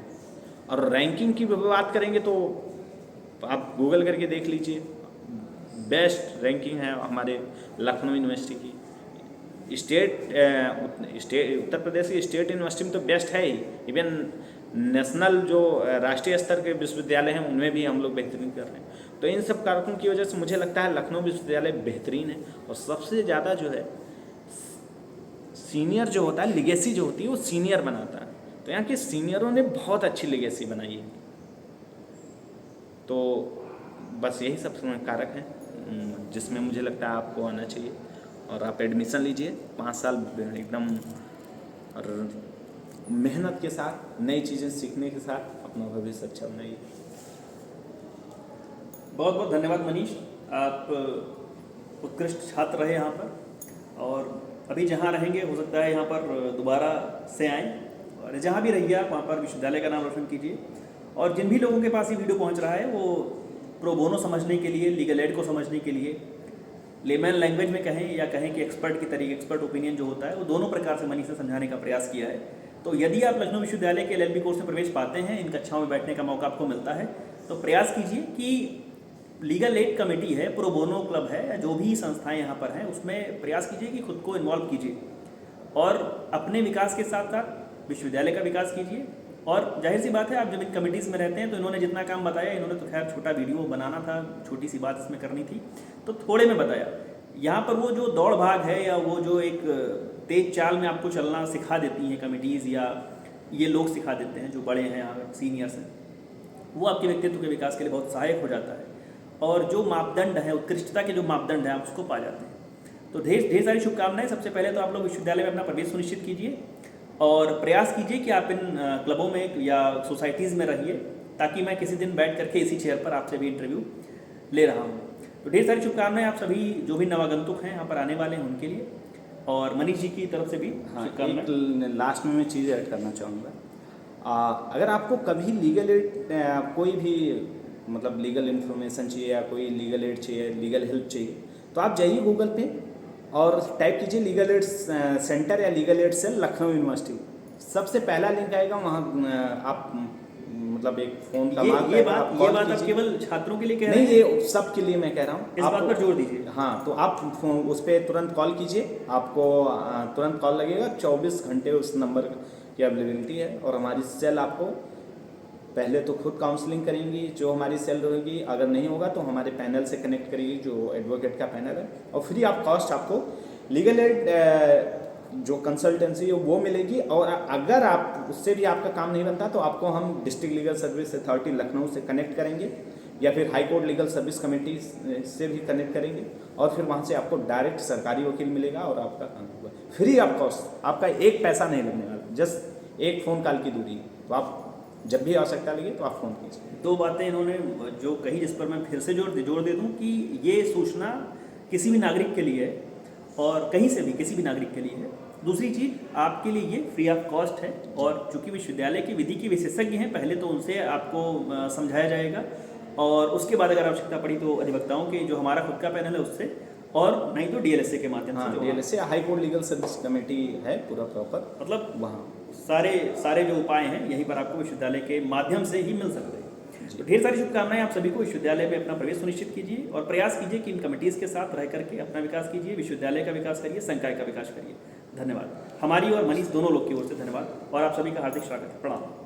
और रैंकिंग की बात करेंगे तो आप गूगल करके देख लीजिए, बेस्ट रैंकिंग है हमारे लखनऊ यूनिवर्सिटी की। उत्तर प्रदेश की स्टेट यूनिवर्सिटी में तो बेस्ट है ही, इवन नेशनल जो राष्ट्रीय स्तर के विश्वविद्यालय हैं उनमें भी हम लोग बेहतरीन कर रहे हैं। तो इन सब कारकों की वजह से मुझे लगता है लखनऊ विश्वविद्यालय बेहतरीन है। और सबसे ज़्यादा जो है सीनियर जो होता है, लिगेसी जो होती है वो सीनियर बनाता है। तो यहाँ के सीनियरों ने बहुत अच्छी लिगेसी बनाई है। तो बस यही सब कारक हैं जिसमें मुझे लगता है आपको आना चाहिए और आप एडमिशन लीजिए 5 साल एकदम और मेहनत के साथ, नई चीज़ें सीखने के साथ अपना भविष्य अच्छा बनाइए। बहुत बहुत धन्यवाद मनीष, आप उत्कृष्ट छात्र रहे यहाँ पर, और अभी जहाँ रहेंगे हो सकता है यहाँ पर दोबारा से आएँ, और जहाँ भी रहिए आप वहाँ पर विश्वविद्यालय का नाम रोशन कीजिए। और जिन भी लोगों के पास ये वीडियो पहुँच रहा है वो प्रो बोनो समझने के लिए, लीगल एड को समझने के लिए, लेमैन लैंग्वेज में कहें या कहें कि एक्सपर्ट की तरीके, एक्सपर्ट ओपिनियन जो होता है वो दोनों प्रकार से मनीष ने समझाने का प्रयास किया है। तो यदि आप लखनऊ विश्वविद्यालय के LLB कोर्स में प्रवेश पाते हैं, इन कक्षाओं में बैठने का मौका आपको मिलता है, तो प्रयास कीजिए कि लीगल एड कमेटी है, प्रो बोनो क्लब है, या जो भी संस्थाएं यहाँ पर हैं उसमें प्रयास कीजिए कि खुद को इन्वॉल्व कीजिए और अपने विकास के साथ साथ विश्वविद्यालय का विकास कीजिए। और जाहिर सी बात है, आप जब इन कमिटीज़ में रहते हैं तो इन्होंने जितना काम बताया, इन्होंने तो खैर छोटा वीडियो बनाना था, छोटी सी बात इसमें करनी थी तो थोड़े में बताया। यहाँ पर वो जो दौड़ भाग है या वो जो एक तेज चाल में आपको चलना सिखा देती हैं कमिटीज़, या ये लोग सिखा देते हैं जो बड़े हैं यहाँ सीनियर्स हैं, वो आपके व्यक्तित्व के विकास के लिए बहुत सहायक हो जाता है। और जो मापदंड है, उत्कृष्टता के जो मापदंड हैं, आप उसको पा जाते हैं। तो ढेर सारी शुभकामनाएं। सबसे पहले तो आप लोग विश्वविद्यालय में अपना प्रवेश सुनिश्चित कीजिए और प्रयास कीजिए कि आप इन क्लबों में या सोसाइटीज़ में रहिए, ताकि मैं किसी दिन बैठ करके इसी चेयर पर आपसे भी इंटरव्यू ले रहा हूँ। तो ढेर सारी शुभकामनाएं आप सभी जो भी नवागंतुक हैं यहाँ पर आने वाले हैं उनके लिए, और मनीष जी की तरफ से भी एक लास्ट में मैं चीज़ ऐड करना चाहूँगा। अगर आपको कभी लीगल एड कोई भी मतलब लीगल इन्फॉर्मेशन चाहिए या कोई लीगल एड चाहिए, लीगल हेल्प चाहिए, तो आप जाइए गूगल पे और टाइप कीजिए लीगल एड सेंटर या legal aid cell Lucknow university. सबसे पहला लिंक आएगा, वहाँ आप मतलब एक फ़ोन का ये बात आप केवल छात्रों के लिए कह रहे हैं? नहीं, ये सब के लिए मैं कह रहा हूँ। इस बात पर जोर दीजिए। हाँ, तो आप उस पर तुरंत कॉल कीजिए, आपको तुरंत कॉल लगेगा। 24 घंटे उस नंबर की अवेलेबिलिटी है। और हमारी सेल आपको पहले तो खुद काउंसलिंग करेंगी, जो हमारी सेल रहेगी। अगर नहीं होगा तो हमारे पैनल से कनेक्ट करेगी, जो एडवोकेट का पैनल है, और फ्री ऑफ कॉस्ट आपको लीगल एड जो कंसल्टेंसी है वो मिलेगी। और अगर आप उससे भी आपका काम नहीं बनता तो आपको हम district legal service authority Lucknow से कनेक्ट करेंगे, या फिर high court legal service committee से भी कनेक्ट करेंगे, और फिर वहाँ से आपको डायरेक्ट सरकारी वकील मिलेगा और आपका काम होगा फ्री ऑफ कॉस्ट। आपका एक पैसा नहीं लगने वाला, जस्ट एक फ़ोन कॉल की दूरी है। तो आप जब भी आवश्यकता लगे तो आप फ़ोन कीजिए। 2 बातें इन्होंने जो कही, जिस पर मैं फिर से जोर दे दूँ कि ये सूचना किसी भी नागरिक के लिए है, और कहीं से भी किसी भी नागरिक के लिए है। दूसरी चीज़, आपके लिए ये फ्री ऑफ कॉस्ट है, और चूँकि विश्वविद्यालय की विधि के विशेषज्ञ हैं, पहले तो उनसे आपको समझाया जाएगा, और उसके बाद अगर आवश्यकता पड़ी तो अधिवक्ताओं के जो हमारा खुद का पैनल है उससे, और नहीं तो DLSA के माध्यम से। DLSA high court legal service committee है पूरा प्रॉपर, मतलब वहाँ सारे जो उपाय हैं यहीं पर आपको विश्वविद्यालय के माध्यम से ही मिल सकते हैं। तो ढेर सारी शुभकामनाएं आप सभी को। विश्वविद्यालय में अपना प्रवेश सुनिश्चित कीजिए और प्रयास कीजिए कि इन कमिटीज़ के साथ रह करके अपना विकास कीजिए, विश्वविद्यालय का विकास करिए, संकाय का विकास करिए। धन्यवाद। हमारी और मनीष दोनों लोग की ओर से धन्यवाद, और आप सभी का हार्दिक स्वागत है। प्रणाम।